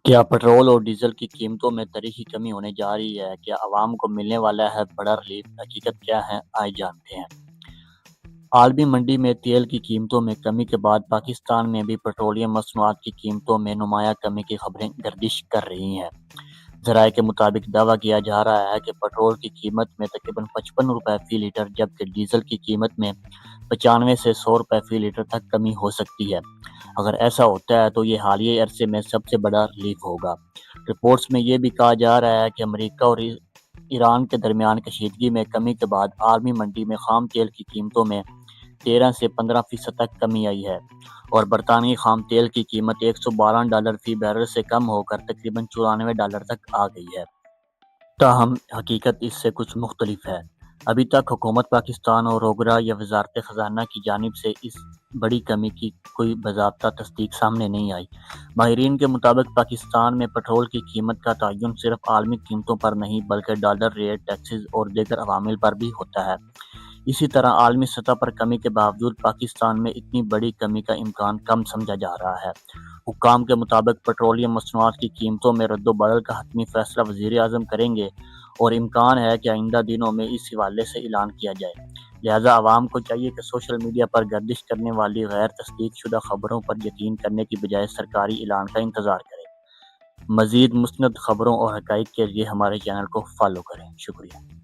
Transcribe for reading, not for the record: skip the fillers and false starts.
क्या पेट्रोल और डीजल की कीमतों में तारीखी कमी होने जा रही है? क्या आवाम को मिलने वाला है बड़ा रिलीफ? हकीकत क्या है, आइए जानते हैं। आलमी मंडी में तेल की कीमतों में कमी के बाद पाकिस्तान में भी पेट्रोलियम मसनूआत की कीमतों में नुमाया कमी की खबरें गर्दिश कर रही हैं। ज़राए के मुताबिक दावा किया जा रहा है कि पेट्रोल की कीमत में तकरीबन 55 रुपए फी लीटर, जबकि डीजल की कीमत में 95 से 100 रुपए फी लीटर तक कमी हो सकती है। अगर ऐसा होता है तो ये हालिया अरसे में सबसे बड़ा रिलीफ होगा। रिपोर्ट्स में ये भी कहा जा रहा है कि अमेरिका और ईरान के दरमियान कशीदगी में कमी के बाद आलमी मंडी में खाम तेल की कीमतों में 13 से 15% तक कमी आई है और बरतानवी खाम तेल की कीमत $112 फी बैरल से कम होकर तकरीबन $94 तक आ गई है। ताहम हकीकत इससे कुछ मुख्तलिफ है। अभी तक हुकूमत पाकिस्तान और ओगरा या वजारत खजाना की जानिब से इस बड़ी कमी की कोई बाज़ाब्ता तस्दीक सामने नहीं आई। माहिरीन के मुताबिक पाकिस्तान में पेट्रोल की कीमत का तयन सिर्फ आलमी कीमतों पर नहीं बल्कि डॉलर रेट, टैक्सेस और दीगर अवामिल पर भी होता है। इसी तरह आलमी सतह पर कमी के बावजूद पाकिस्तान में इतनी बड़ी कमी का इम्कान कम समझा जा रहा है। हुक्काम के मुताबिक पेट्रोलियम मसनूआत की कीमतों में रद्द-ओ-बदल का हतमी फैसला वज़ीर-ए-आज़म करेंगे और इम्कान है कि आइंदा दिनों में इस हवाले से ऐलान किया जाए। लिहाजा आवाम को चाहिए कि सोशल मीडिया पर गर्दिश करने वाली गैर तस्दीक शुदा खबरों पर यकीन करने की बजाय सरकारी ऐलान का इंतज़ार करें। मज़ीद मुस्नद खबरों और हक़ाइक़ के लिए हमारे चैनल को फॉलो करें। शुक्रिया।